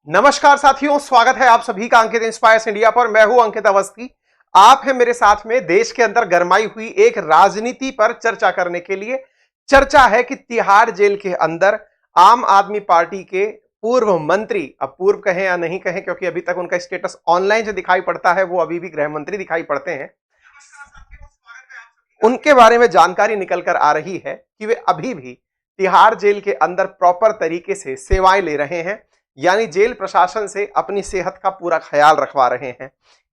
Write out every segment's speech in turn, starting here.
नमस्कार साथियों, स्वागत है आप सभी का अंकित इंस्पायर्स इंडिया पर। मैं हूं अंकित अवस्थी। आप हैं मेरे साथ में देश के अंदर गरमाई हुई एक राजनीति पर चर्चा करने के लिए। चर्चा है कि तिहाड़ जेल के अंदर आम आदमी पार्टी के पूर्व मंत्री, अब पूर्व कहें या नहीं कहें क्योंकि अभी तक उनका स्टेटस ऑनलाइन जो दिखाई पड़ता है वो अभी भी गृह मंत्री दिखाई पड़ते हैं, उनके बारे में जानकारी निकल कर आ रही है कि वे अभी भी तिहाड़ जेल के अंदर प्रॉपर तरीके से सेवाएं ले रहे हैं, यानी जेल प्रशासन से अपनी सेहत का पूरा ख्याल रखवा रहे हैं।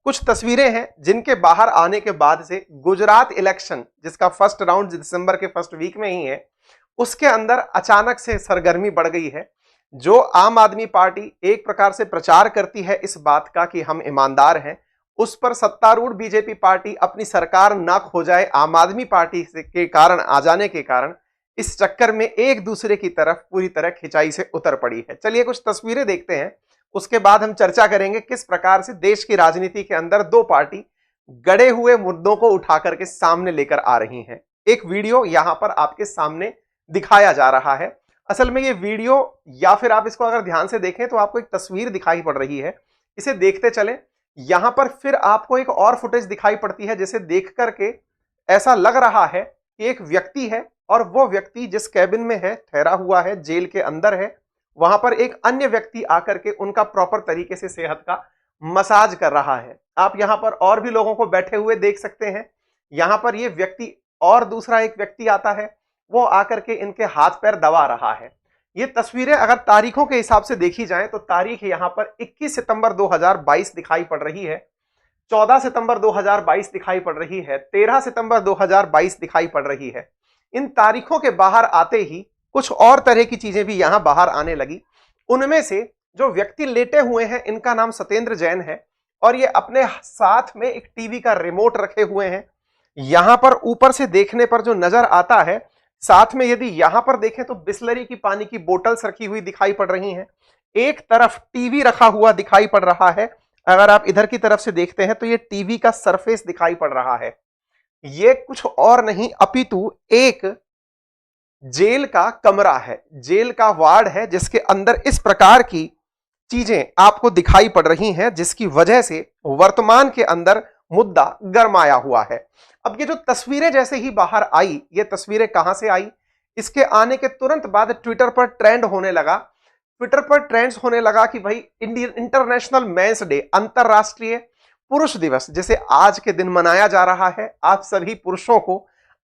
कुछ तस्वीरें हैं जिनके बाहर आने के बाद से गुजरात इलेक्शन, जिसका फर्स्ट राउंड दिसंबर के फर्स्ट वीक में ही है, उसके अंदर अचानक से सरगर्मी बढ़ गई है। जो आम आदमी पार्टी एक प्रकार से प्रचार करती है इस बात का कि हम ईमानदार हैं, उस पर सत्तारूढ़ बीजेपी पार्टी अपनी सरकार ना खो जाए आम आदमी पार्टी के कारण आ जाने के कारण इस चक्कर में एक दूसरे की तरफ पूरी तरह खिंचाई से उतर पड़ी है। चलिए कुछ तस्वीरें देखते हैं, उसके बाद हम चर्चा करेंगे किस प्रकार से देश की राजनीति के अंदर दो पार्टी गड़े हुए मुद्दों को उठा करके सामने लेकर आ रही हैं। एक वीडियो यहां पर आपके सामने दिखाया जा रहा है। असल में ये वीडियो, या फिर आप इसको अगर ध्यान से देखें तो आपको एक तस्वीर दिखाई पड़ रही है, इसे देखते चलें। यहां पर फिर आपको एक और फुटेज दिखाई पड़ती है जिसे देख करके ऐसा लग रहा है कि एक व्यक्ति है और वो व्यक्ति जिस कैबिन में है, ठहरा हुआ है, जेल के अंदर है, वहां पर एक अन्य व्यक्ति आकर के उनका प्रॉपर तरीके से सेहत का मसाज कर रहा है। आप यहां पर और भी लोगों को बैठे हुए देख सकते हैं। यहां पर ये व्यक्ति और दूसरा एक व्यक्ति आता है, वो आकर के इनके हाथ पैर दबा रहा है। ये तस्वीरें अगर तारीखों के हिसाब से देखी जाए तो तारीख यहां पर 21 सितंबर 2022 दिखाई पड़ रही है, 14 सितंबर 2022 दिखाई पड़ रही है, 13 सितंबर 2022 दिखाई पड़ रही है। इन तारीखों के बाहर आते ही कुछ और तरह की चीजें भी यहां बाहर आने लगी। उनमें से जो व्यक्ति लेटे हुए हैं इनका नाम सत्येंद्र जैन है और ये अपने साथ में एक टीवी का रिमोट रखे हुए हैं। यहां पर ऊपर से देखने पर जो नजर आता है, साथ में यदि यहां पर देखें तो बिस्लरी की पानी की बोतल्स रखी हुई दिखाई पड़ रही हैं। एक तरफ टीवी रखा हुआ दिखाई पड़ रहा है। अगर आप इधर की तरफ से देखते हैं तो ये टीवी का सरफेस दिखाई पड़ रहा है। ये कुछ और नहीं अपितु एक जेल का कमरा है, जेल का वार्ड है, जिसके अंदर इस प्रकार की चीजें आपको दिखाई पड़ रही हैं, जिसकी वजह से वर्तमान के अंदर मुद्दा गरमाया हुआ है। अब ये जो तस्वीरें जैसे ही बाहर आई, ये तस्वीरें कहां से आई? इसके आने के तुरंत बाद ट्विटर पर ट्रेंड होने लगा। ट्विटर पर ट्रेंड्स होने लगा कि भाई इंटरनेशनल मेंस डे, अंतरराष्ट्रीय पुरुष दिवस, जिसे आज के दिन मनाया जा रहा है, आप सभी पुरुषों को,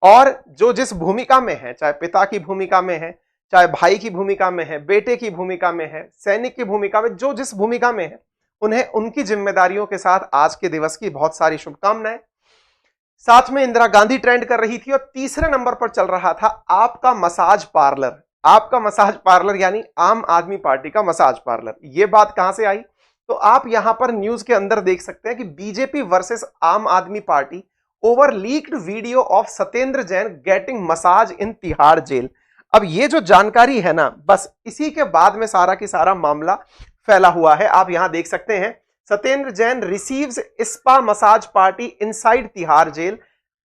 और जो जिस भूमिका में है, चाहे पिता की भूमिका में है, चाहे भाई की भूमिका में है, बेटे की भूमिका में है, सैनिक की भूमिका में, जो जिस भूमिका में है, उन्हें उनकी जिम्मेदारियों के साथ आज के दिवस की बहुत सारी शुभकामनाएं। साथ में इंदिरा गांधी ट्रेंड कर रही थी और तीसरे नंबर पर चल रहा था आपका मसाज पार्लर। आपका मसाज पार्लर यानी आम आदमी पार्टी का मसाज पार्लर। ये बात कहां से आई? तो आप यहां पर न्यूज के अंदर देख सकते हैं कि BJP versus Aam Aadmi Party over leaked video of Satyendra Jain getting massage in Tihar jail. अब ये जो जानकारी है ना, बस इसी के बाद में सारा की सारा मामला फैला हुआ है। आप यहां देख सकते हैं, Satyendra Jain receives spa massage party inside Tihar jail.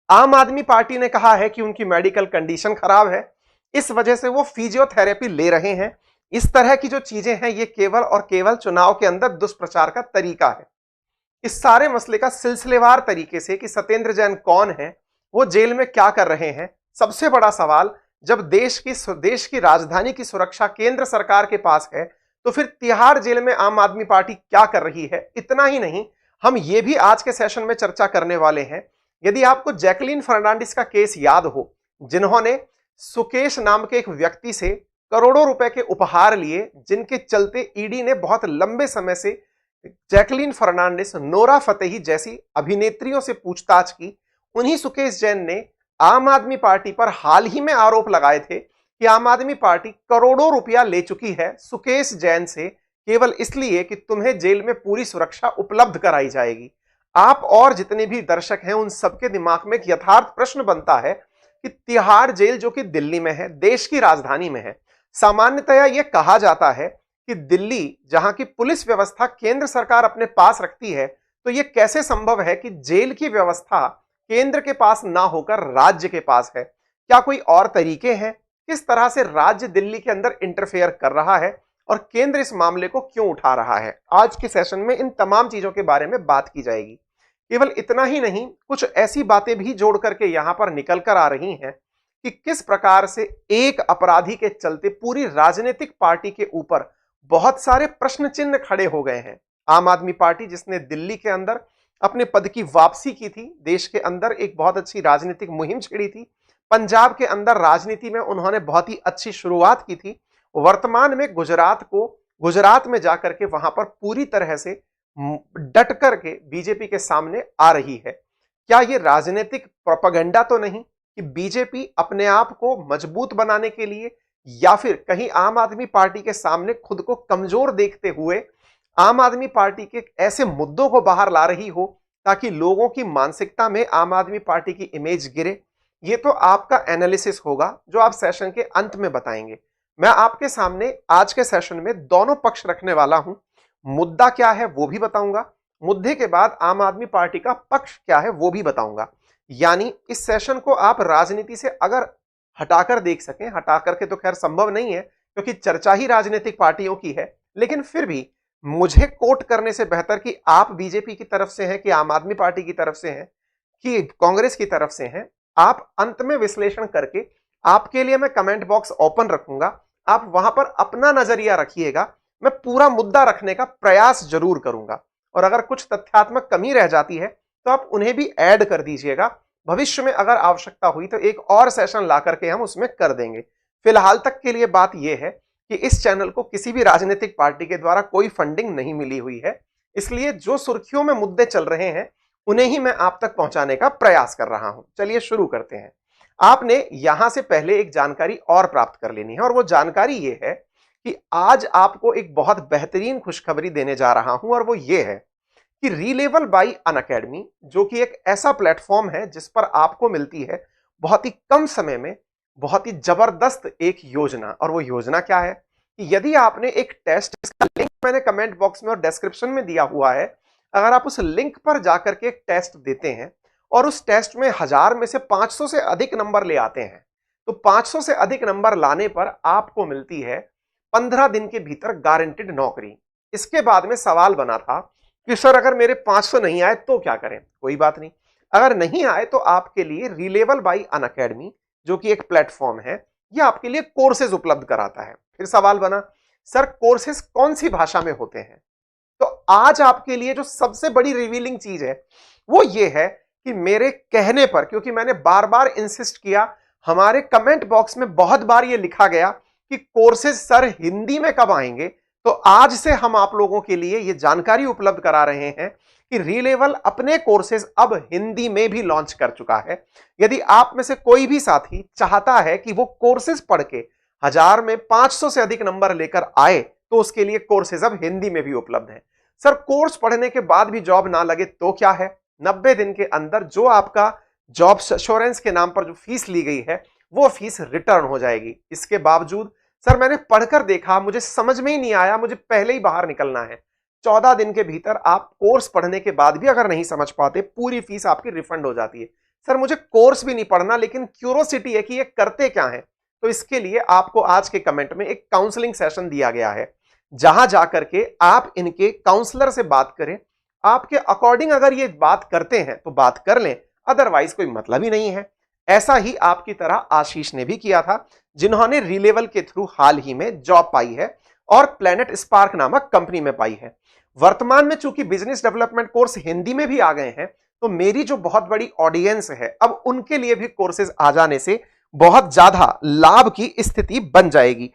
Aam Aadmi party ने कहा है कि उनकी मेडिकल कंडीशन खराब है, इस वजह से वो फिजियोथेरेपी ले रहे हैं। इस तरह की जो चीजें हैं ये केवल और केवल चुनाव के अंदर दुष्प्रचार का तरीका है। इस सारे मसले का सिलसिलेवार तरीके से कि सत्येंद्र जैन कौन है, वो जेल में क्या कर रहे हैं, सबसे बड़ा सवाल, जब देश की राजधानी की सुरक्षा केंद्र सरकार के पास है तो फिर तिहाड़ जेल में आम आदमी पार्टी क्या कर रही है? इतना ही नहीं, हम ये भी आज के सेशन में चर्चा करने वाले हैं। यदि आपको जैकलीन फर्नांडिस का केस याद हो, जिन्होंने सुकेश नाम के एक व्यक्ति से करोड़ों रुपए के उपहार लिए, जिनके चलते ईडी ने बहुत लंबे समय से जैकलीन फर्नांडिस, नोरा फतेही जैसी अभिनेत्रियों से पूछताछ की, उन्हीं सुकेश जैन ने आम आदमी पार्टी पर हाल ही में आरोप लगाए थे कि आम आदमी पार्टी करोड़ों रुपया ले चुकी है सुकेश जैन से, केवल इसलिए कि तुम्हें जेल में पूरी सुरक्षा उपलब्ध कराई जाएगी। आप और जितने भी दर्शक हैं उन सबके दिमाग में एक यथार्थ प्रश्न बनता है कि तिहाड़ जेल जो कि दिल्ली में है, देश की राजधानी में है, सामान्यतया यह कहा जाता है कि दिल्ली, जहां की पुलिस व्यवस्था केंद्र सरकार अपने पास रखती है, तो यह कैसे संभव है कि जेल की व्यवस्था केंद्र के पास ना होकर राज्य के पास है? क्या कोई और तरीके हैं? किस तरह से राज्य दिल्ली के अंदर इंटरफेयर कर रहा है और केंद्र इस मामले को क्यों उठा रहा है। आज के सेशन में इन तमाम चीजों के बारे में बात की जाएगी। केवल इतना ही नहीं, कुछ ऐसी बातें भी जोड़ करके यहां पर निकल कर आ रही हैं कि किस प्रकार से एक अपराधी के चलते पूरी राजनीतिक पार्टी के ऊपर बहुत सारे प्रश्न चिन्ह खड़े हो गए हैं। आम आदमी पार्टी, जिसने दिल्ली के अंदर अपने पद की वापसी की थी, देश के अंदर एक बहुत अच्छी राजनीतिक मुहिम छेड़ी थी, पंजाब के अंदर राजनीति में उन्होंने बहुत ही अच्छी शुरुआत की थी, वर्तमान में गुजरात में जाकर के वहां पर पूरी तरह से डट करके बीजेपी के सामने आ रही है। क्या यह राजनीतिक प्रोपेगेंडा तो नहीं कि बीजेपी अपने आप को मजबूत बनाने के लिए या फिर कहीं आम आदमी पार्टी के सामने खुद को कमजोर देखते हुए आम आदमी पार्टी के ऐसे मुद्दों को बाहर ला रही हो ताकि लोगों की मानसिकता में आम आदमी पार्टी की इमेज गिरे? ये तो आपका एनालिसिस होगा जो आप सेशन के अंत में बताएंगे। मैं आपके सामने आज के सेशन में दोनों पक्ष रखने वाला हूं। मुद्दा क्या है वो भी बताऊंगा, मुद्दे के बाद आम आदमी पार्टी का पक्ष क्या है वो भी बताऊंगा। यानी इस सेशन को आप राजनीति से अगर हटाकर देख सकें, हटाकर के तो खैर संभव नहीं है क्योंकि चर्चा ही राजनीतिक पार्टियों की है, लेकिन फिर भी मुझे कोट करने से बेहतर कि आप बीजेपी की तरफ से हैं कि आम आदमी पार्टी की तरफ से हैं कि कांग्रेस की तरफ से हैं, आप अंत में विश्लेषण करके आपके लिए मैं कमेंट बॉक्स ओपन रखूंगा, आप वहां पर अपना नजरिया रखिएगा। मैं पूरा मुद्दा रखने का प्रयास जरूर करूंगा और अगर कुछ तथ्यात्मक कमी रह जाती है तो आप उन्हें भी ऐड कर दीजिएगा। भविष्य में अगर आवश्यकता हुई तो एक और सेशन ला करके हम उसमें कर देंगे। फिलहाल तक के लिए बात यह है कि इस चैनल को किसी भी राजनीतिक पार्टी के द्वारा कोई फंडिंग नहीं मिली हुई है, इसलिए जो सुर्खियों में मुद्दे चल रहे हैं उन्हें ही मैं आप तक पहुंचाने का प्रयास कर रहा हूं। चलिए शुरू करते हैं। आपने यहां से पहले एक जानकारी और प्राप्त कर लेनी है और वो जानकारी ये है कि आज आपको एक बहुत बेहतरीन खुशखबरी देने जा रहा हूं और वो ये है कि रीलेवल बाई अनअकैडमी, जो कि एक ऐसा प्लेटफॉर्म है जिस पर आपको मिलती है बहुत ही कम समय में बहुत ही जबरदस्त एक योजना। और वो योजना क्या है कि यदि आपने एक टेस्ट, इसका लिंक मैंने कमेंट बॉक्स में और डिस्क्रिप्शन में दिया हुआ है, अगर आप उस लिंक पर जाकर के एक टेस्ट देते हैं और उस टेस्ट में 1000 में से 500 से अधिक नंबर ले आते हैं तो 500 से अधिक नंबर लाने पर आपको मिलती है 15 दिन के भीतर गारंटेड नौकरी। इसके बाद में सवाल बना था कि सर अगर मेरे 500 नहीं आए तो क्या करें? कोई बात नहीं, अगर नहीं आए तो आपके लिए रीलेवल बाई अनअकैडमी, जो कि एक प्लेटफॉर्म है, यह आपके लिए कोर्सेज उपलब्ध कराता है। फिर सवाल बना सर कोर्सेज कौन सी भाषा में होते हैं? तो आज आपके लिए जो सबसे बड़ी रिवीलिंग चीज है वो ये है कि मेरे कहने पर, क्योंकि मैंने बार बार इंसिस्ट किया, हमारे कमेंट बॉक्स में बहुत बार ये लिखा गया कि कोर्सेज सर हिंदी में कब आएंगे, तो आज से हम आप लोगों के लिए ये जानकारी उपलब्ध करा रहे हैं कि रीलेवल अपने कोर्सेज अब हिंदी में भी लॉन्च कर चुका है। यदि आप में से कोई भी साथी चाहता है कि वो कोर्सेज पढ़ के 1000 में 500 से अधिक नंबर लेकर आए तो उसके लिए कोर्सेज अब हिंदी में भी उपलब्ध है। सर कोर्स पढ़ने के बाद भी जॉब ना लगे तो क्या है? 90 दिन के अंदर जो आपका जॉब एश्योरेंस के नाम पर जो फीस ली गई है वो फीस रिटर्न हो जाएगी। इसके बावजूद सर मैंने पढ़कर देखा, मुझे समझ में ही नहीं आया, मुझे पहले ही बाहर निकलना है। 14 दिन के भीतर आप कोर्स पढ़ने के बाद भी अगर नहीं समझ पाते, पूरी फीस आपकी रिफंड हो जाती है। सर मुझे कोर्स भी नहीं पढ़ना, लेकिन क्यूरोसिटी है कि ये करते क्या है, तो इसके लिए आपको आज के कमेंट में एक काउंसलिंग सेशन दिया गया है, जहां जाकर के आप इनके काउंसलर से बात करें। आपके अकॉर्डिंग अगर ये बात करते हैं तो बात कर लें, अदरवाइज कोई मतलब ही नहीं है। ऐसा ही आपकी तरह आशीष ने भी किया था, जिन्होंने रीलेवल के थ्रू हाल ही में जॉब पाई है और प्लेनेट स्पार्क नामक कंपनी में पाई है। वर्तमान में चूंकि बिजनेस डेवलपमेंट कोर्स हिंदी में भी आ गए हैं, तो मेरी जो बहुत बड़ी ऑडियंस है अब उनके लिए भी कोर्सेज आ जाने से बहुत ज्यादा लाभ की स्थिति बन जाएगी।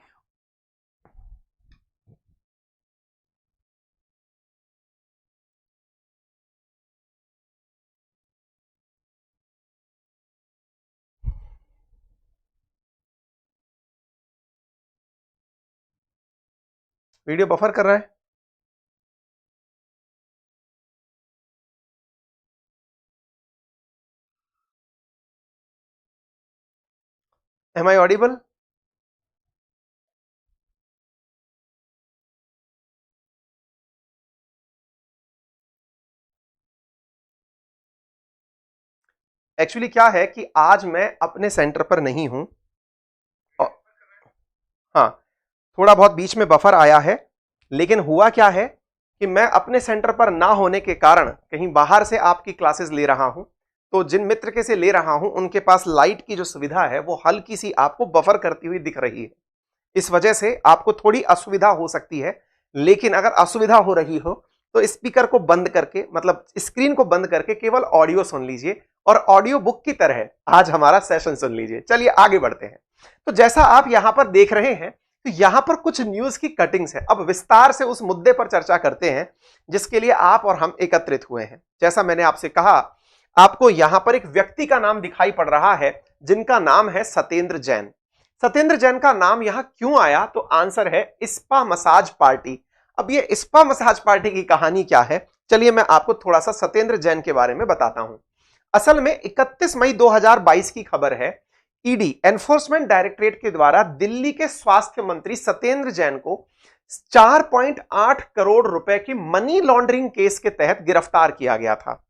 वीडियो बफर कर रहा है। M I audible? एक्चुअली क्या है कि आज मैं अपने सेंटर पर नहीं हूं। हाँ, थोड़ा बहुत बीच में बफर आया है, लेकिन हुआ क्या है कि मैं अपने सेंटर पर ना होने के कारण कहीं बाहर से आपकी क्लासेस ले रहा हूं, तो जिन मित्र के से ले रहा हूं उनके पास लाइट की जो सुविधा है वो हल्की सी आपको बफर करती हुई दिख रही है। इस वजह से आपको थोड़ी असुविधा हो सकती है, लेकिन अगर असुविधा हो रही हो तो स्पीकर को बंद करके, मतलब स्क्रीन को बंद करके केवल ऑडियो सुन लीजिए और ऑडियो बुक की तरह आज हमारा सेशन सुन लीजिए। चलिए आगे बढ़ते हैं। तो जैसा आप यहां पर देख रहे हैं, तो यहां पर कुछ न्यूज की कटिंग्स है। अब विस्तार से उस मुद्दे पर चर्चा करते हैं जिसके लिए आप और हम एकत्रित हुए हैं। जैसा मैंने आपसे कहा, आपको यहां पर एक व्यक्ति का नाम दिखाई पड़ रहा है जिनका नाम है सत्येंद्र जैन। सत्येंद्र जैन का नाम यहां क्यों आया? तो आंसर है स्पा मसाज पार्टी। अब ये स्पा मसाज पार्टी की कहानी क्या है, चलिए मैं आपको थोड़ा सा सत्येंद्र जैन के बारे में बताता हूं। असल में 31 मई 2022 की खबर है। ईडी एनफोर्समेंट डायरेक्टरेट के द्वारा दिल्ली के स्वास्थ्य मंत्री सत्येंद्र जैन को 4.8 करोड़ रुपए की मनी लॉन्ड्रिंग केस के तहत गिरफ्तार किया गया था।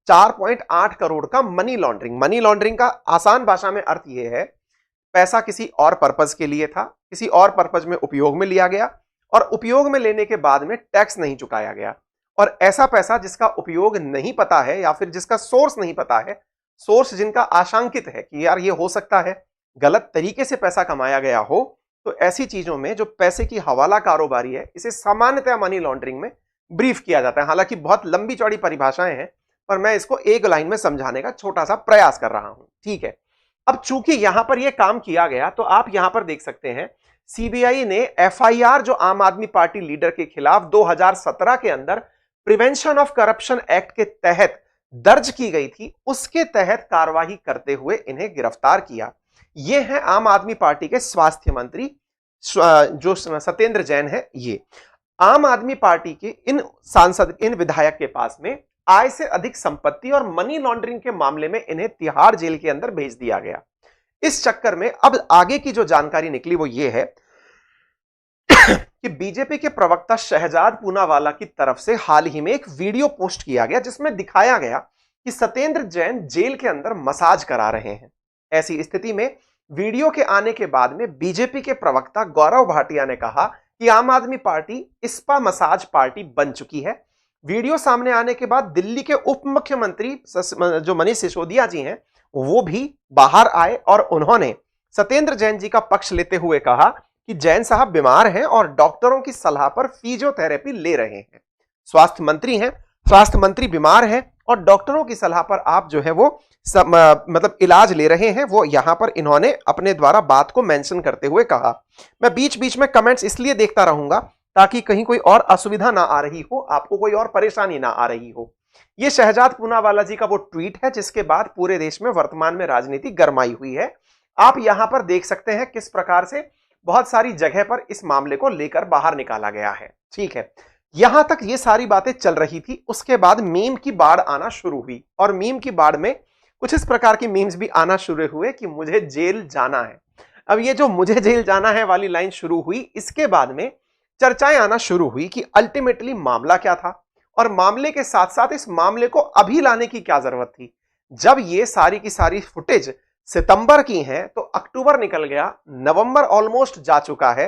4.8 करोड़ का मनी लॉन्ड्रिंग। मनी लॉन्ड्रिंग का आसान भाषा में अर्थ यह है, पैसा किसी और पर्पज के लिए था, किसी और पर्पज में उपयोग में लिया गया और उपयोग में लेने के बाद में टैक्स नहीं चुकाया गया। और ऐसा पैसा जिसका उपयोग नहीं पता है या फिर जिसका सोर्स नहीं पता है, सोर्स जिनका आशंकित है कि यार ये हो सकता है गलत तरीके से पैसा कमाया गया हो, तो ऐसी चीजों में जो पैसे की हवाला कारोबारी है, इसे सामान्यतः मनी लॉन्ड्रिंग में ब्रीफ किया जाता है। हालांकि बहुत लंबी चौड़ी परिभाषाएं हैं, पर मैं इसको एक लाइन में समझाने का छोटा सा प्रयास कर रहा हूं। ठीक है, अब चूंकि यहां पर यह काम किया गया, तो आप यहां पर देख सकते हैं सीबीआई ने एफआईआर जो आम आदमी पार्टी लीडर के खिलाफ 2017 के अंदर प्रिवेंशन ऑफ करप्शन एक्ट के तहत दर्ज की गई थी, उसके तहत कार्रवाई करते हुए इन्हें गिरफ्तार किया। ये है आम आदमी पार्टी के स्वास्थ्य मंत्री जो सत्येंद्र जैन है। ये आम आदमी पार्टी के इन सांसद, इन विधायक के पास में आय से अधिक संपत्ति और मनी लॉन्ड्रिंग के मामले में इन्हें तिहाड़ जेल के अंदर भेज दिया गया। इस चक्कर में अब आगे की जो जानकारी निकली वो ये है कि बीजेपी के प्रवक्ता शहजाद पूनावाला की तरफ से हाल ही में एक वीडियो पोस्ट किया गया जिसमें दिखाया गया कि सत्येंद्र जैन जेल के अंदर मसाज करा रहे हैं। ऐसी स्थिति में वीडियो के आने के बाद में बीजेपी के प्रवक्ता गौरव भाटिया ने कहा कि आम Aadmi party spa massage party बन चुकी है। वीडियो सामने आने के बाद दिल्ली के उप मुख्यमंत्री जो मनीष सिसोदिया जी हैं, वो भी बाहर आए और उन्होंने सत्येंद्र जैन जी का पक्ष लेते हुए कहा कि जैन साहब बीमार हैं और डॉक्टरों की सलाह पर फिजियोथेरेपी ले रहे हैं। स्वास्थ्य मंत्री हैं, स्वास्थ्य मंत्री बीमार हैं और डॉक्टरों की सलाह पर आप जो है वो मतलब इलाज ले रहे हैं, वो यहां पर इन्होंने अपने द्वारा बात को मेंशन करते हुए कहा। मैं बीच बीच में कमेंट्स इसलिए देखता रहूंगा ताकि कहीं कोई और असुविधा ना आ रही हो, आपको कोई और परेशानी ना आ रही हो। यह शहजाद पूनावाला जी का वो ट्वीट है जिसके बाद पूरे देश में वर्तमान में राजनीति गरमाई हुई है। आप यहां पर देख सकते हैं किस प्रकार से बहुत सारी जगह पर इस मामले को लेकर बाहर निकाला गया है। ठीक है, यहां तक ये सारी बातें चल रही थी। उसके बाद मीम की बाढ़ आना शुरू हुई और मीम की बाढ़ में कुछ इस प्रकार की मीम्स भी आना शुरू हुए कि मुझे जेल जाना है। अब ये जो मुझे जेल जाना है वाली लाइन शुरू हुई, इसके बाद में चर्चाएं आना शुरू हुई कि अल्टीमेटली मामला क्या था और मामले के साथ साथ इस मामले को अभी लाने की क्या जरूरत थी। जब ये सारी की सारी फुटेज सितंबर की हैं तो अक्टूबर निकल गया, नवंबर ऑलमोस्ट जा चुका है।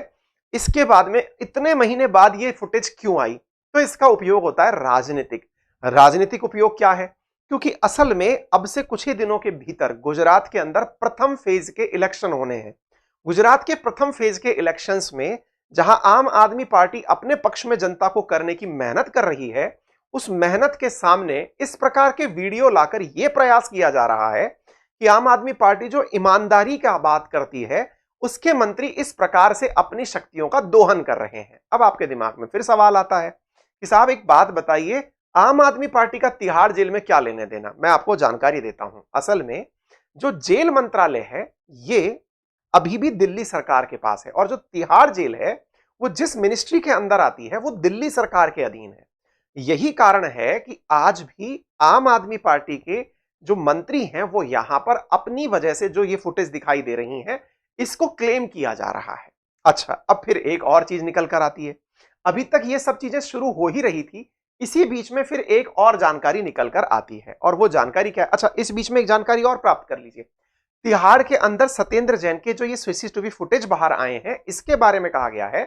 इसके बाद में इतने महीने बाद ये फुटेज क्यों आई? तो इसका उपयोग होता है राजनीतिक। राजनीतिक उपयोग क्या है? क्योंकि असल में अब से कुछ ही दिनों के भीतर गुजरात के अंदर प्रथम फेज के इलेक्शन होने हैं। गुजरात के प्रथम फेज के इलेक्शंस में जहां आम आदमी पार्टी अपने पक्ष में जनता को करने की मेहनत कर रही है, उस मेहनत के सामने इस प्रकार के वीडियो लाकर यह प्रयास किया जा रहा है कि आम आदमी पार्टी जो ईमानदारी का बात करती है, उसके मंत्री इस प्रकार से अपनी शक्तियों का दोहन कर रहे हैं। अब आपके दिमाग में फिर सवाल आता है कि साहब एक बात बताइए, आम आदमी पार्टी का तिहाड़ जेल में क्या लेने देना? मैं आपको जानकारी देता हूं। असल में जो जेल मंत्रालय है ये अभी भी दिल्ली सरकार के पास है और जो तिहाड़ जेल है वो जिस मिनिस्ट्री के अंदर आती है वो दिल्ली सरकार के अधीन है। यही कारण है कि आज भी आम आदमी पार्टी के जो मंत्री हैं वो यहां पर अपनी वजह से जो ये फुटेज दिखाई दे रही हैं, इसको क्लेम किया जा रहा है। अच्छा, अब फिर एक और चीज निकल कर आती है। अभी तक ये सब चीजें शुरू हो ही रही थी, इसी बीच में फिर एक और जानकारी निकल कर आती है और वो जानकारी क्या है? अच्छा, इस बीच में एक जानकारी और प्राप्त कर लीजिए। तिहाड़ के अंदर सत्येंद्र जैन के जो ये सीसीटीवी फुटेज बाहर आए हैं, इसके बारे में कहा गया है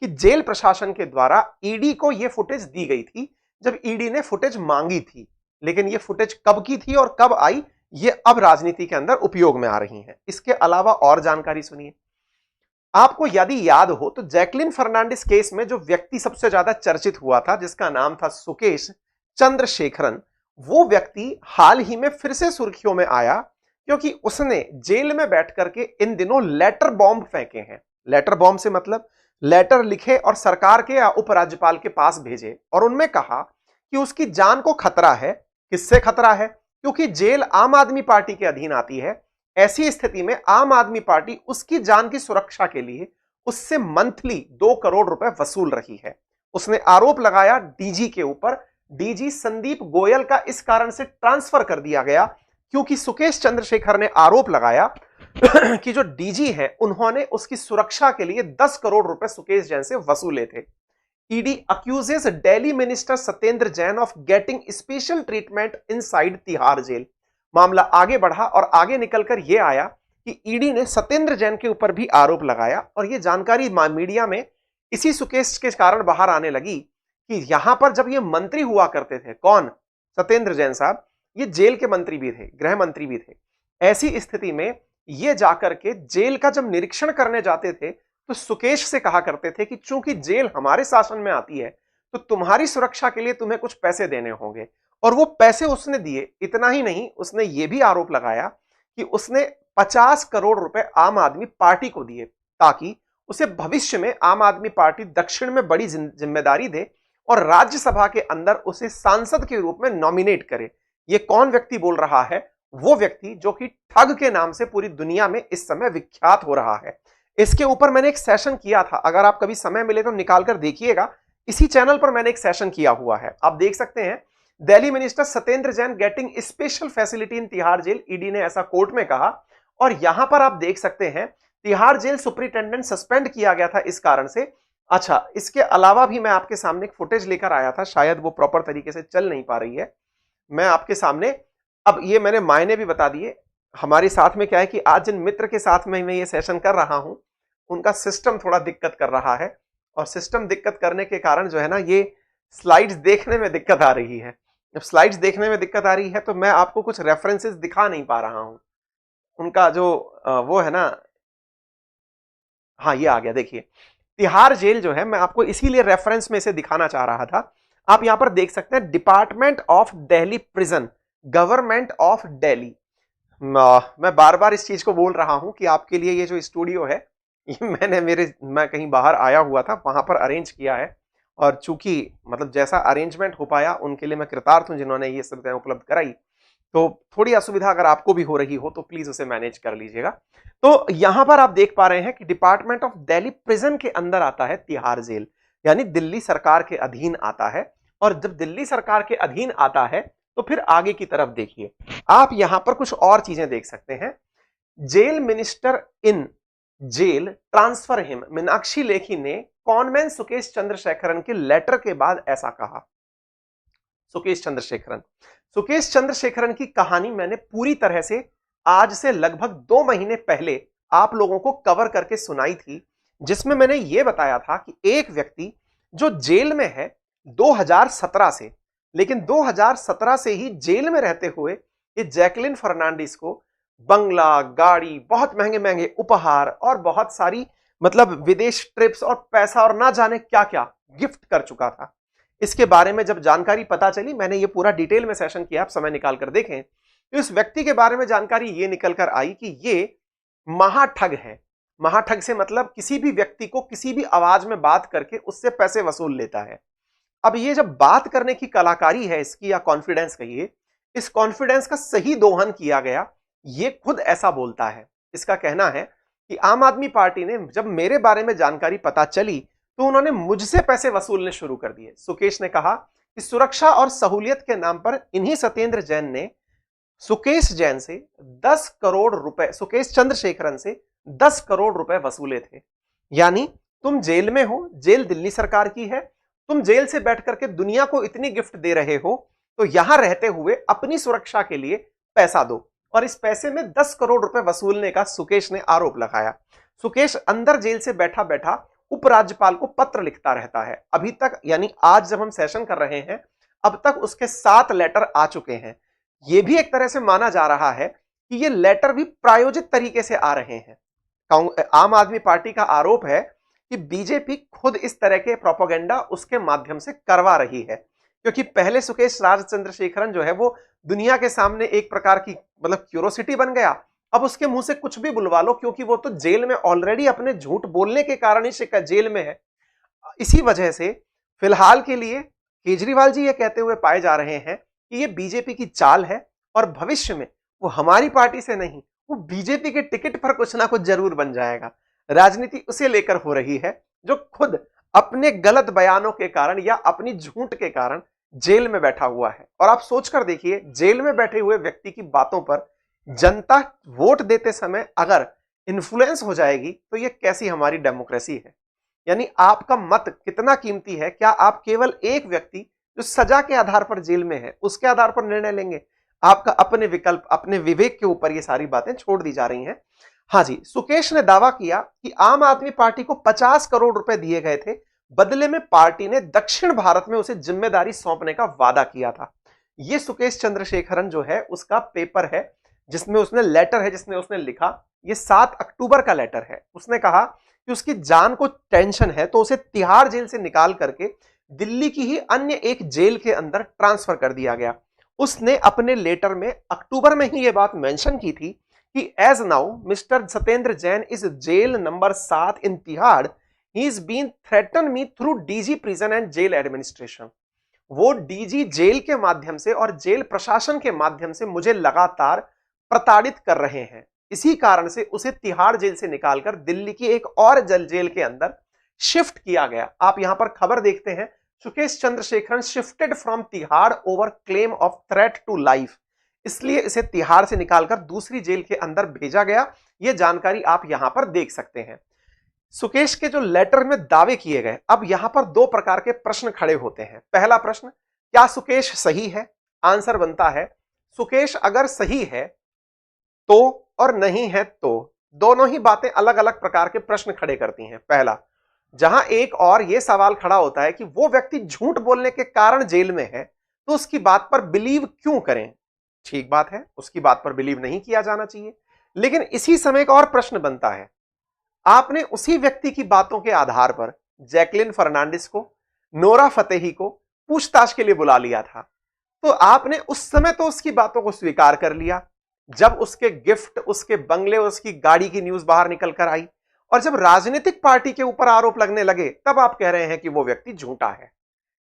कि जेल प्रशासन के द्वारा ईडी को ये फुटेज दी गई थी जब ईडी ने फुटेज मांगी थी, लेकिन ये फुटेज कब की थी और कब आई, ये अब राजनीति के अंदर उपयोग में आ रही हैं। इसके अलावा और जानकारी सुनिए। आपको यदि याद हो तो जैकलिन फर्नांडिस केस में जो व्यक्ति सबसे ज्यादा चर्चित हुआ था, जिसका नाम था सुकेश चंद्रशेखरन, वो व्यक्ति हाल ही में फिर से सुर्खियों में आया क्योंकि उसने जेल में बैठ करके इन दिनों लेटर बॉम्ब फेंके हैं। लेटर बॉम्ब से मतलब लेटर लिखे और सरकार के या उपराज्यपाल के पास भेजे और उनमें कहा कि उसकी जान को खतरा है। किससे खतरा है? क्योंकि जेल आम आदमी पार्टी के अधीन आती है। ऐसी स्थिति में आम आदमी पार्टी उसकी जान की सुरक्षा के लिए उससे मंथली 2 करोड़ रुपए वसूल रही है। उसने आरोप लगाया डीजी के ऊपर। डीजी संदीप गोयल का इस कारण से ट्रांसफर कर दिया गया क्योंकि सुकेश चंद्रशेखर ने आरोप लगाया कि जो डीजी है उन्होंने उसकी सुरक्षा के लिए 10 करोड़ रुपए सुकेश जैन से वसूले थे। ED accuses Delhi minister Satyendra Jain of getting special treatment inside Tihar jail. मामला आगे बढ़ा और आगे निकलकर यह आया कि ईडी ने सत्येंद्र जैन के ऊपर भी आरोप लगाया और यह जानकारी मीडिया में इसी सुकेश के कारण बाहर आने लगी कि यहां पर जब ये मंत्री हुआ करते थे, कौन? सत्येंद्र जैन साहब, ये जेल के मंत्री भी थे, गृह मंत्री भी थे। ऐसी स्थिति में ये जाकर के जेल का जब निरीक्षण करने जाते थे तो सुकेश से कहा करते थे कि चूंकि जेल हमारे शासन में आती है तो तुम्हारी सुरक्षा के लिए तुम्हें कुछ पैसे देने होंगे, और वो पैसे उसने दिए। इतना ही नहीं, उसने ये भी आरोप लगाया कि उसने 50 करोड़ रुपए आम आदमी पार्टी को दिए ताकि उसे भविष्य में आम आदमी पार्टी दक्षिण में बड़ी जिम्मेदारी दे और राज्यसभा के अंदर उसे सांसद के रूप में नॉमिनेट करे। ये कौन व्यक्ति बोल रहा है? वो व्यक्ति जो कि ठग के नाम से पूरी दुनिया में इस समय विख्यात हो रहा है। इसके ऊपर मैंने एक सेशन किया था, अगर आप कभी समय मिले तो निकाल कर देखिएगा। इसी चैनल पर मैंने एक सेशन किया हुआ है, आप देख सकते हैं। Delhi minister Satyendra Jain getting special facility in Tihar jail, ED ने ऐसा कोर्ट में कहा। और यहां पर आप देख सकते हैं तिहाड़ जेल सुपरिटेंडेंट सस्पेंड किया गया था इस कारण से। अच्छा, इसके अलावा भी मैं आपके सामने एक फुटेज लेकर आया था, शायद वो प्रॉपर तरीके से चल नहीं पा रही है। मैं आपके सामने अब ये मैंने मायने भी बता दिए। हमारे साथ में क्या है कि आज जिन मित्र के साथ में मैं ये सेशन कर रहा हूं उनका सिस्टम थोड़ा दिक्कत कर रहा है, और सिस्टम दिक्कत करने के कारण जो है ना, ये स्लाइड्स देखने में दिक्कत आ रही है। जब स्लाइड्स देखने में दिक्कत आ रही है तो मैं आपको कुछ रेफरेंसेस दिखा नहीं पा रहा हूं। उनका जो वो है ना, हाँ ये आ गया, देखिए। तिहाड़ जेल जो है, मैं आपको इसीलिए रेफरेंस में इसे दिखाना चाह रहा था। आप यहां पर देख सकते हैं department of Delhi prison, government of Delhi. मैं बार बार इस चीज को बोल रहा हूं कि आपके लिए ये जो स्टूडियो है ये मैं कहीं बाहर आया हुआ था, वहां पर अरेंज किया है। और चूंकि मतलब जैसा अरेंजमेंट हो पाया उनके लिए मैं कृतार्थ हूं जिन्होंने ये सुविधाएं उपलब्ध कराई। तो थोड़ी असुविधा अगर आपको भी हो रही हो तो प्लीज उसे मैनेज कर लीजिएगा। तो यहां पर आप देख पा रहे हैं कि डिपार्टमेंट ऑफ दिल्ली प्रिजन के अंदर आता है तिहाड़ जेल, यानी दिल्ली सरकार के अधीन आता है। और जब दिल्ली सरकार के अधीन आता है तो फिर आगे की तरफ देखिए, आप यहां पर कुछ और चीजें देख सकते हैं। Jail minister in jail transfer him, Meenakshi Lekhi ने कॉनमैन सुकेश चंद्रशेखरन के लेटर के बाद ऐसा कहा। सुकेश चंद्रशेखरन की कहानी मैंने पूरी तरह से आज से लगभग 2 महीने पहले आप लोगों को कवर करके सुनाई थी, जिसमें मैंने यह बताया था कि एक व्यक्ति जो जेल में है 2017 से, लेकिन 2017 से ही जेल में रहते हुए ये जैकलिन फर्नांडिस को बंगला, गाड़ी, बहुत महंगे महंगे उपहार और बहुत सारी मतलब विदेश ट्रिप्स और पैसा और ना जाने क्या क्या गिफ्ट कर चुका था। इसके बारे में जब जानकारी पता चली, मैंने ये पूरा डिटेल में सेशन किया, आप समय निकाल कर देखें। तो इस व्यक्ति के बारे में जानकारी ये निकल कर आई कि ये महाठग है। महाठग से मतलब किसी भी व्यक्ति को किसी भी आवाज में बात करके उससे पैसे वसूल लेता है। अब ये जब बात करने की कलाकारी है इसकी, या कॉन्फिडेंस कहिए, इस कॉन्फिडेंस का सही दोहन किया गया। ये खुद ऐसा बोलता है। इसका कहना है कि आम आदमी पार्टी ने जब मेरे बारे में जानकारी पता चली तो उन्होंने मुझसे पैसे वसूलने शुरू कर दिए। सुकेश ने कहा कि सुरक्षा और सहूलियत के नाम पर इन्हीं सत्येंद्र जैन ने सुकेश जैन से 10 करोड़ रुपए, सुकेश चंद्रशेखरन से 10 करोड़ रुपए वसूले थे। यानी तुम जेल में हो, जेल दिल्ली सरकार की है, तुम जेल से बैठ करके दुनिया को इतनी गिफ्ट दे रहे हो, तो यहां रहते हुए अपनी सुरक्षा के लिए पैसा दो। और इस पैसे में 10 करोड़ रुपए वसूलने का सुकेश ने आरोप लगाया। सुकेश अंदर जेल से बैठा बैठा उपराज्यपाल को पत्र लिखता रहता है। अभी तक, यानी आज जब हम सेशन कर रहे हैं, अब तक उसके 7 लेटर आ चुके हैं। यह भी एक तरह से माना जा रहा है कि ये लेटर भी प्रायोजित तरीके से आ रहे हैं। आम आदमी पार्टी का आरोप है कि बीजेपी खुद इस तरह के प्रोपेगेंडा उसके माध्यम से करवा रही है, क्योंकि पहले सुकेश राज चंद्रशेखरन जो है वो दुनिया के सामने एक प्रकार की मतलब क्यूरोसिटी बन गया। अब उसके मुंह से कुछ भी बुलवा लो, क्योंकि वो तो जेल में ऑलरेडी अपने झूठ बोलने के कारण ही जेल में है। इसी वजह से फिलहाल के लिए केजरीवाल जी ये कहते हुए पाए जा रहे हैं कि ये बीजेपी की चाल है और भविष्य में वो हमारी पार्टी से नहीं, वो बीजेपी के टिकट पर कुछ ना कुछ जरूर बन जाएगा। राजनीति उसे लेकर हो रही है जो खुद अपने गलत बयानों के कारण या अपनी झूठ के कारण जेल में बैठा हुआ है। और आप सोचकर देखिए, जेल में बैठे हुए व्यक्ति की बातों पर जनता वोट देते समय अगर इन्फ्लुएंस हो जाएगी तो ये कैसी हमारी डेमोक्रेसी है। यानी आपका मत कितना कीमती है। क्या आप केवल एक व्यक्ति जो सजा के आधार पर जेल में है उसके आधार पर निर्णय लेंगे? आपका अपने विकल्प, अपने विवेक के ऊपर ये सारी बातें छोड़ दी जा रही हैं। हाँ जी, सुकेश ने दावा किया कि आम आदमी पार्टी को 50 करोड़ रुपए दिए गए थे, बदले में पार्टी ने दक्षिण भारत में उसे जिम्मेदारी सौंपने का वादा किया था। ये सुकेश चंद्रशेखरन जो है उसका पेपर है, जिसमें उसने लेटर है, जिसने उसने लिखा। ये 7 अक्टूबर का लेटर है। उसने कहा कि उसकी जान को टेंशन है तो उसे तिहाड़ जेल से निकाल करके दिल्ली की ही अन्य एक जेल के अंदर ट्रांसफर कर दिया गया। उसने अपने लेटर में अक्टूबर में ही यह बात मेंशन की थी कि as now mister Satyendra Jain is jail number 7 in Tihar, he is been threaten me through DG prison and jail administration. वो डीजी जेल के माध्यम से और जेल प्रशासन के माध्यम से मुझे लगातार प्रताड़ित कर रहे हैं। इसी कारण से उसे तिहाड़ जेल से निकालकर दिल्ली की एक और जेल के अंदर शिफ्ट किया गया। आप यहां पर खबर देखते हैं, Sukesh Chandrasekharan shifted from Tihar over claim of threat to life. इसलिए इसे तिहाड़ से निकालकर दूसरी जेल के अंदर भेजा गया। यह जानकारी आप यहां पर देख सकते हैं। सुकेश के जो लेटर में दावे किए गए, अब यहां पर 2 प्रकार के प्रश्न खड़े होते हैं। पहला प्रश्न, क्या सुकेश सही है? आंसर बनता है सुकेश अगर सही है तो, और नहीं है तो। दोनों ही बातें अलग अलग प्रकार के प्रश्न खड़े करती हैं। पहला, जहां एक और यह सवाल खड़ा होता है कि वो व्यक्ति झूठ बोलने के कारण जेल में है तो उसकी बात पर बिलीव क्यों करें? ठीक बात है, उसकी बात पर बिलीव नहीं किया जाना चाहिए। लेकिन इसी समय एक और प्रश्न बनता है, आपने उसी व्यक्ति की बातों के आधार पर जैकलिन फर्नांडिस को, नोरा फतेही को पूछताछ के लिए बुला लिया था, तो आपने उस समय तो उसकी बातों को स्वीकार कर लिया। जब उसके गिफ्ट, उसके बंगले, उसकी गाड़ी की न्यूज बाहर निकल कर आई और जब राजनीतिक पार्टी के ऊपर आरोप लगने लगे तब आप कह रहे हैं कि वो व्यक्ति झूठा है।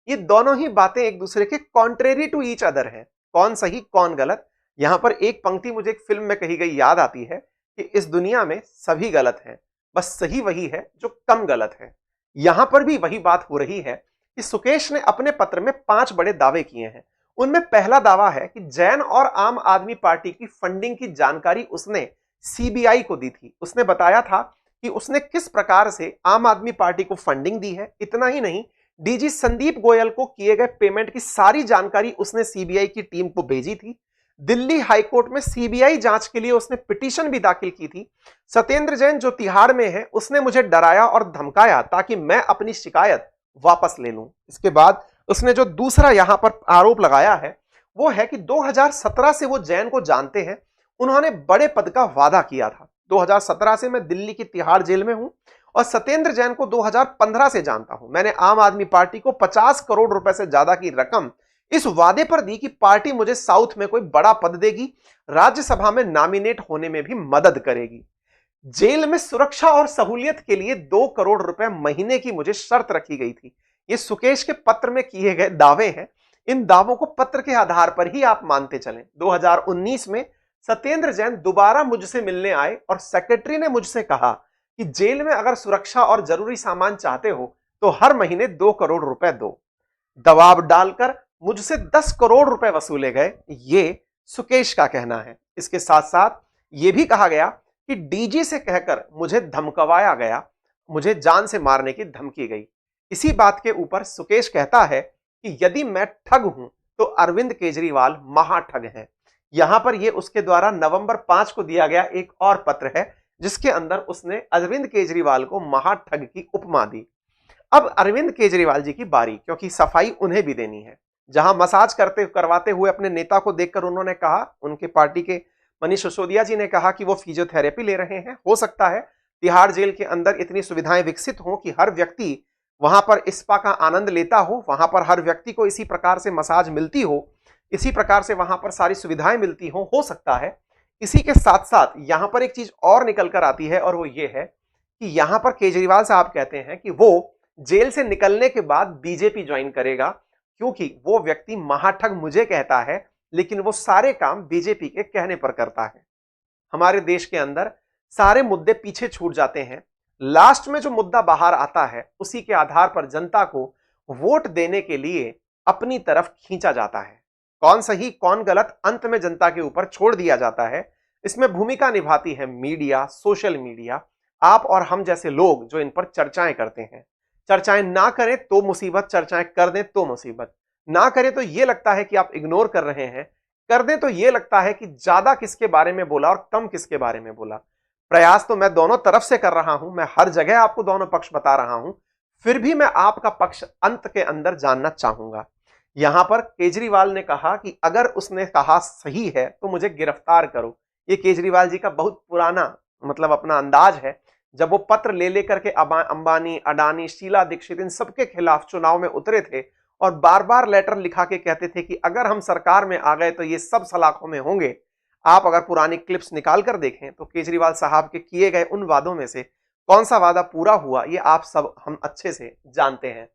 ये दोनों ही बातें एक दूसरे के कॉन्ट्रेरी टू ईच अदर हैं। कौन सही कौन गलत? यहां पर एक पंक्ति मुझे एक फिल्म में कही गई याद आती है कि इस दुनिया में सभी गलत हैं, बस सही वही है जो कम गलत है। यहां पर भी वही बात हो रही है कि सुकेश ने अपने पत्र में 5 बड़े दावे किए हैं। उनमें पहला दावा है कि जैन और आम आदमी पार्टी की फंडिंग की जानकारी उसने सीबीआई को दी थी। उसने बताया था कि उसने किस प्रकार से आम आदमी पार्टी को फंडिंग दी है। इतना ही नहीं, डीजी संदीप गोयल को किए गए पेमेंट की सारी जानकारी उसने सीबीआई की टीम को भेजी थी। दिल्ली हाईकोर्ट में सीबीआई जांच के लिए उसने पिटीशन भी दाखिल की थी। सत्येंद्र जैन जो तिहाड़ में है, उसने मुझे डराया और धमकाया ताकि मैं अपनी शिकायत वापस ले लूं। इसके बाद उसने जो दूसरा यहां पर आरोप लगाया है वो है कि 2017 से वो जैन को जानते हैं। उन्होंने बड़े पद का वादा किया था। 2017 से मैं दिल्ली की तिहाड़ जेल में हूं और सत्येंद्र जैन को 2015 से जानता हूं। मैंने आम आदमी पार्टी को 50 करोड़ रुपए से ज्यादा की रकम इस वादे पर दी कि पार्टी मुझे साउथ में कोई बड़ा पद देगी, राज्यसभा में नॉमिनेट होने में भी मदद करेगी। जेल में सुरक्षा और सहूलियत के लिए 2 करोड़ रुपए महीने की मुझे शर्त रखी गई थी। ये सुकेश के पत्र में किए गए दावे हैं। इन दावों को पत्र के आधार पर ही आप मानते चलें। 2019 में सत्येंद्र जैन दोबारा मुझसे मिलने आए और सेक्रेटरी ने मुझसे कहा कि जेल में अगर सुरक्षा और जरूरी सामान चाहते हो तो हर महीने 2 करोड़ रुपए दो। दबाव डालकर मुझसे 10 करोड़ रुपए वसूले गए, ये सुकेश का कहना है। इसके साथ साथ यह भी कहा गया कि डीजी से कहकर मुझे धमकवाया गया, मुझे जान से मारने की धमकी गई। इसी बात के ऊपर सुकेश कहता है कि यदि मैं ठग हूं तो अरविंद केजरीवाल महाठग हैं। यहां पर ये उसके द्वारा नवंबर 5 को दिया गया एक और पत्र है, जिसके अंदर उसने अरविंद केजरीवाल को महाठग की उपमा दी। अब अरविंद केजरीवाल जी की बारी, क्योंकि सफाई उन्हें भी देनी है। जहां मसाज करवाते हुए अपने नेता को देखकर उन्होंने कहा, उनके पार्टी के मनीष सिसोदिया जी ने कहा कि वो फिजियोथेरेपी ले रहे हैं। हो सकता है तिहाड़ जेल के अंदर इतनी सुविधाएं विकसित हो कि हर व्यक्ति वहां पर स्पा का आनंद लेता हो, वहां पर हर व्यक्ति को इसी प्रकार से मसाज मिलती हो, इसी प्रकार से वहां पर सारी सुविधाएं मिलती हो सकता है। इसी के साथ साथ यहां पर एक चीज और निकल कर आती है, और वो ये है कि यहां पर केजरीवाल साहब कहते हैं कि वो जेल से निकलने के बाद बीजेपी ज्वाइन करेगा, क्योंकि वो व्यक्ति महाठग मुझे कहता है, लेकिन वो सारे काम बीजेपी के कहने पर करता है। हमारे देश के अंदर सारे मुद्दे पीछे छूट जाते हैं, लास्ट में जो मुद्दा बाहर आता है उसी के आधार पर जनता को वोट देने के लिए अपनी तरफ खींचा जाता है। कौन सही कौन गलत अंत में जनता के ऊपर छोड़ दिया जाता है। इसमें भूमिका निभाती है मीडिया, सोशल मीडिया, आप और हम जैसे लोग जो इन पर चर्चाएं करते हैं। चर्चाएं ना करें तो मुसीबत, चर्चाएं कर दें तो मुसीबत। ना करें तो ये लगता है कि आप इग्नोर कर रहे हैं, कर दें तो ये लगता है कि ज्यादा किसके बारे में बोला और कम किसके बारे में बोला। प्रयास तो मैं दोनों तरफ से कर रहा हूं, मैं हर जगह आपको दोनों पक्ष बता रहा हूं, फिर भी मैं आपका पक्ष अंत के अंदर जानना चाहूंगा। यहां पर केजरीवाल ने कहा कि अगर उसने कहा सही है तो मुझे गिरफ्तार करो। ये केजरीवाल जी का बहुत पुराना मतलब अपना अंदाज है। जब वो पत्र ले लेकर के अंबानी, अडानी, शीला दीक्षित इन सबके खिलाफ चुनाव में उतरे थे और बार बार लेटर लिखा के कहते थे कि अगर हम सरकार में आ गए तो ये सब सलाखों में होंगे। आप अगर पुरानी क्लिप्स निकाल कर देखें तो केजरीवाल साहब के किए गए उन वादों में से कौन सा वादा पूरा हुआ ये आप सब हम अच्छे से जानते हैं।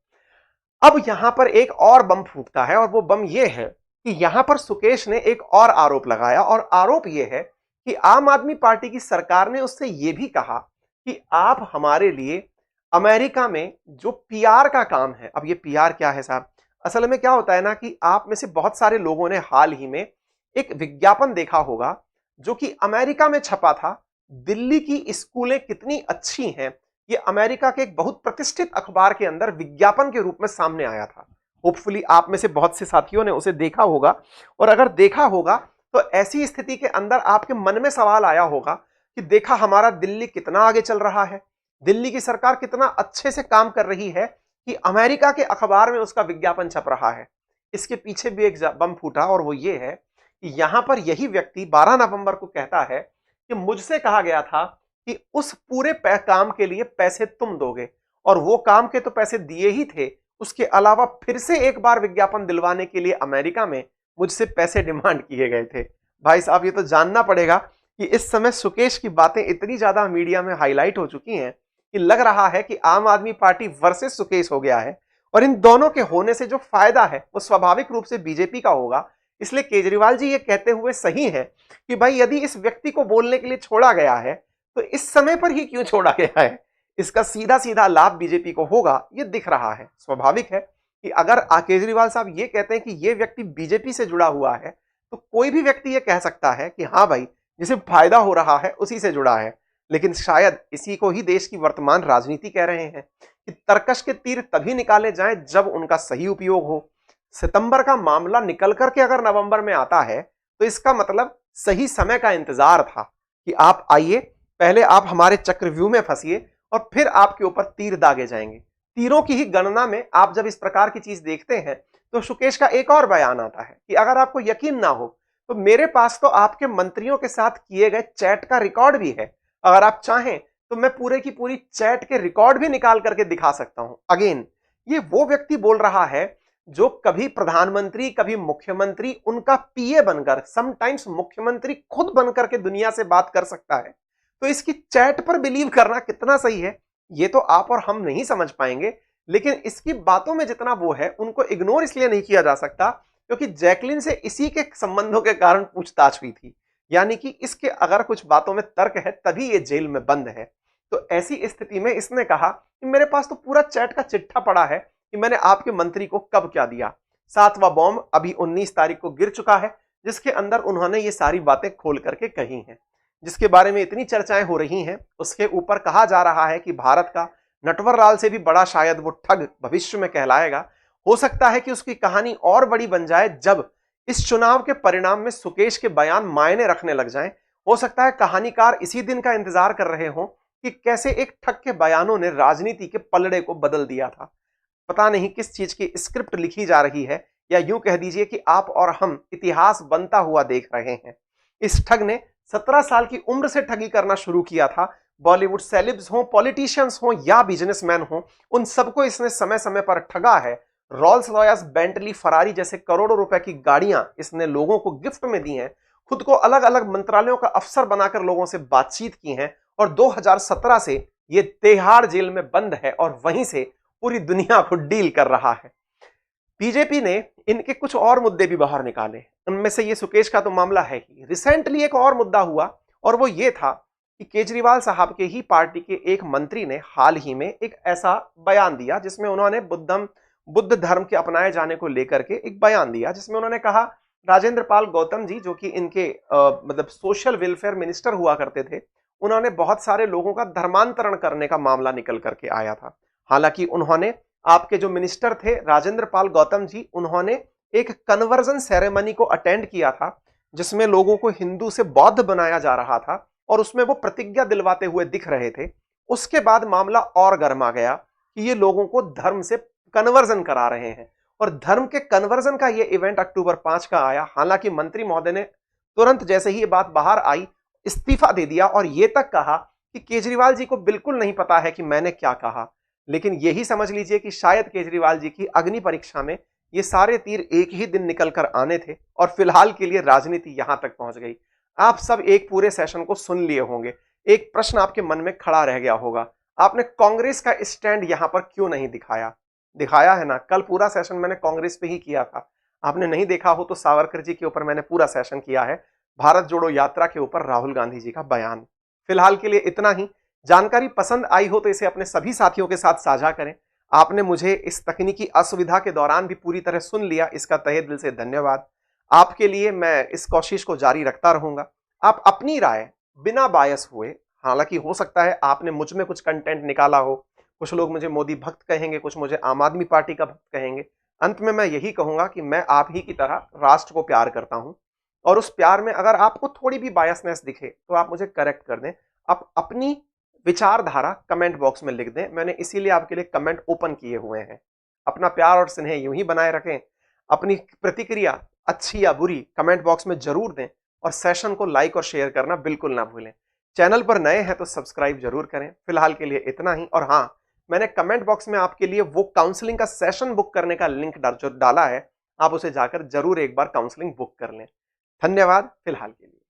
अब यहां पर एक और बम फूटता है, और वो बम ये है कि यहां पर सुकेश ने एक और आरोप लगाया, और आरोप ये है कि आम आदमी पार्टी की सरकार ने उससे ये भी कहा कि आप हमारे लिए अमेरिका में जो पीआर का काम है। अब ये पीआर क्या है साहब? असल में क्या होता है ना कि आप में से बहुत सारे लोगों ने हाल ही में एक विज्ञापन देखा होगा जो कि अमेरिका में छपा था। दिल्ली की स्कूलें कितनी अच्छी हैं, ये अमेरिका के एक बहुत प्रतिष्ठित अखबार के अंदर विज्ञापन के रूप में सामने आया था। होपफुली आप में से बहुत से साथियों ने उसे देखा होगा, और अगर देखा होगा तो ऐसी स्थिति के अंदर आपके मन में सवाल आया होगा कि देखा हमारा दिल्ली कितना आगे चल रहा है, दिल्ली की सरकार कितना अच्छे से काम कर रही है कि अमेरिका के अखबार में उसका विज्ञापन छप रहा है। इसके पीछे भी एक बम फूटा, और वो ये है कि यहां पर यही व्यक्ति 12 नवंबर को कहता है कि मुझसे कहा गया था कि उस पूरे काम के लिए पैसे तुम दोगे, और वो काम के तो पैसे दिए ही थे, उसके अलावा फिर से एक बार विज्ञापन दिलवाने के लिए अमेरिका में मुझसे पैसे डिमांड किए गए थे। भाई साहब ये तो जानना पड़ेगा कि इस समय सुकेश की बातें इतनी ज्यादा मीडिया में हाईलाइट हो चुकी हैं कि लग रहा है कि आम आदमी पार्टी वर्सेस सुकेश हो गया है, और इन दोनों के होने से जो फायदा है वो स्वाभाविक रूप से बीजेपी का होगा। इसलिए केजरीवाल जी ये कहते हुए सही है कि भाई यदि इस व्यक्ति को बोलने के लिए छोड़ा गया है तो इस समय पर ही क्यों छोड़ा गया है, इसका सीधा सीधा लाभ बीजेपी को होगा, ये दिख रहा है। स्वाभाविक है कि अगर केजरीवाल साहब ये कहते हैं कि ये व्यक्ति बीजेपी से जुड़ा हुआ है तो कोई भी व्यक्ति ये कह सकता है कि हाँ भाई जिसे फायदा हो रहा है उसी से जुड़ा है। लेकिन शायद इसी को ही देश की वर्तमान राजनीति कह रहे हैं कि तर्कश के तीर तभी निकाले जाएं जब उनका सही उपयोग हो। सितंबर का मामला निकल करके अगर नवंबर में आता है तो इसका मतलब सही समय का इंतजार था कि आप आइए, पहले आप हमारे चक्रव्यूह में फंसिए और फिर आपके ऊपर तीर दागे जाएंगे। तीरों की ही गणना में आप जब इस प्रकार की चीज देखते हैं तो सुकेश का एक और बयान आता है कि अगर आपको यकीन ना हो तो मेरे पास तो आपके मंत्रियों के साथ किए गए चैट का रिकॉर्ड भी है, अगर आप चाहें तो मैं पूरे की पूरी चैट के रिकॉर्ड भी निकाल करके दिखा सकता हूं। अगेन ये वो व्यक्ति बोल रहा है जो कभी प्रधानमंत्री, कभी मुख्यमंत्री, उनका पीए बनकर, समटाइम्स मुख्यमंत्री खुद बनकर के दुनिया से बात कर सकता है। तो इसकी चैट पर बिलीव करना कितना सही है ये तो आप और हम नहीं समझ पाएंगे, लेकिन इसकी बातों में जितना वो है उनको इग्नोर इसलिए नहीं किया जा सकता क्योंकि जैकलिन से इसी के संबंधों के कारण पूछताछ हुई थी, यानी कि इसके अगर कुछ बातों में तर्क है तभी ये जेल में बंद है। तो ऐसी स्थिति में इसने कहा कि मेरे पास तो पूरा चैट का चिट्ठा पड़ा है कि मैंने आपके मंत्री को कब क्या दिया। 7वां बॉम्ब अभी 19 तारीख को गिर चुका है, जिसके अंदर उन्होंने ये सारी बातें खोल करके कही हैं, जिसके बारे में इतनी चर्चाएं हो रही हैं। उसके ऊपर कहा जा रहा है कि भारत का नटवर लाल से भी बड़ा शायद वो ठग भविष्य में कहलाएगा। हो सकता है कि उसकी कहानी और बड़ी बन जाए जब इस चुनाव के परिणाम में सुकेश के बयान मायने रखने लग जाएं। हो सकता है कहानीकार इसी दिन का इंतजार कर रहे हों कि कैसे एक ठग के बयानों ने राजनीति के पलड़े को बदल दिया था। पता नहीं किस चीज की स्क्रिप्ट लिखी जा रही है, या यूं कह दीजिए कि आप और हम इतिहास बनता हुआ देख रहे हैं। इस ठग ने 17 साल की उम्र से ठगी करना शुरू किया था। बॉलीवुड सेलिब्स हों, पॉलिटिशियंस हों या बिजनेसमैन हों, उन सबको इसने समय समय पर ठगा है। रॉल्स रॉयस, बेंटली, फरारी जैसे करोड़ों रुपए की गाड़ियां इसने लोगों को गिफ्ट में दी हैं। खुद को अलग अलग मंत्रालयों का अफसर बनाकर लोगों से बातचीत की है, और 2017 से ये तिहाड़ जेल में बंद है और वहीं से पूरी दुनिया को डील कर रहा है। बीजेपी ने इनके कुछ और मुद्दे भी बाहर निकाले। उनमें से ये सुकेश का तो मामला है ही। रिसेंटली एक और मुद्दा हुआ, और वो ये था कि केजरीवाल साहब के ही पार्टी के एक मंत्री ने हाल ही में एक ऐसा बयान दिया जिसमें उन्होंने बुद्ध धर्म के अपनाए जाने को लेकर के एक बयान दिया, जिसमें उन्होंने कहा राजेंद्र पाल गौतम जी, जो कि इनके मतलब सोशल वेलफेयर मिनिस्टर हुआ करते थे, उन्होंने बहुत सारे लोगों का धर्मांतरण करने का मामला निकल करके आया था। हालांकि उन्होंने, आपके जो मिनिस्टर थे राजेंद्र पाल गौतम जी, उन्होंने एक कन्वर्जन सेरेमनी को अटेंड किया था जिसमें लोगों को हिंदू से बौद्ध बनाया जा रहा था, और उसमें वो प्रतिज्ञा दिलवाते हुए दिख रहे थे। उसके बाद मामला और गर्मा गया कि ये लोगों को धर्म से कन्वर्जन करा रहे हैं, और धर्म के कन्वर्जन का ये इवेंट अक्टूबर 5 का आया। हालांकि मंत्री महोदय ने तुरंत जैसे ही ये बात बाहर आई इस्तीफा दे दिया, और ये तक कहा कि केजरीवाल जी को बिल्कुल नहीं पता है कि मैंने क्या कहा। लेकिन यही समझ लीजिए कि शायद केजरीवाल जी की अग्नि परीक्षा में ये सारे तीर एक ही दिन निकल कर आने थे, और फिलहाल के लिए राजनीति यहां तक पहुंच गई। आप सब एक पूरे सेशन को सुन लिए होंगे। एक प्रश्न आपके मन में खड़ा रह गया होगा, आपने कांग्रेस का स्टैंड यहां पर क्यों नहीं दिखाया? दिखाया है ना, कल पूरा सेशन मैंने कांग्रेस पे ही किया था। आपने नहीं देखा हो तो सावरकर जी के ऊपर मैंने पूरा सेशन किया है। भारत जोड़ो यात्रा के ऊपर राहुल गांधी जी का बयान। फिलहाल के लिए इतना ही। जानकारी पसंद आई हो तो इसे अपने सभी साथियों के साथ साझा करें। आपने मुझे इस तकनीकी असुविधा के दौरान भी पूरी तरह सुन लिया, इसका तहे दिल से धन्यवाद। आपके लिए मैं इस कोशिश को जारी रखता रहूंगा। आप अपनी राय बिना बायस हुए, हालांकि हो सकता है आपने मुझ में कुछ कंटेंट निकाला हो, कुछ लोग मुझे मोदी भक्त कहेंगे, कुछ मुझे आम आदमी पार्टी का भक्त कहेंगे। अंत में मैं यही कहूंगा कि मैं आप ही की तरह राष्ट्र को प्यार करता हूं, और उस प्यार में अगर आपको थोड़ी भी बायसनेस दिखे तो आप मुझे करेक्ट कर दें। आप अपनी विचारधारा कमेंट बॉक्स में लिख दें। मैंने इसीलिए आपके लिए कमेंट ओपन किए हुए हैं। अपना प्यार और स्नेह यूं ही बनाए रखें। अपनी प्रतिक्रिया अच्छी या बुरी कमेंट बॉक्स में जरूर दें, और सेशन को लाइक और शेयर करना बिल्कुल ना भूलें। चैनल पर नए हैं तो सब्सक्राइब जरूर करें। फिलहाल के लिए इतना ही। और हाँ, मैंने कमेंट बॉक्स में आपके लिए वो काउंसलिंग का सेशन बुक करने का लिंक जो डाला है, आप उसे जाकर जरूर एक बार काउंसलिंग बुक कर लें। धन्यवाद फिलहाल के लिए।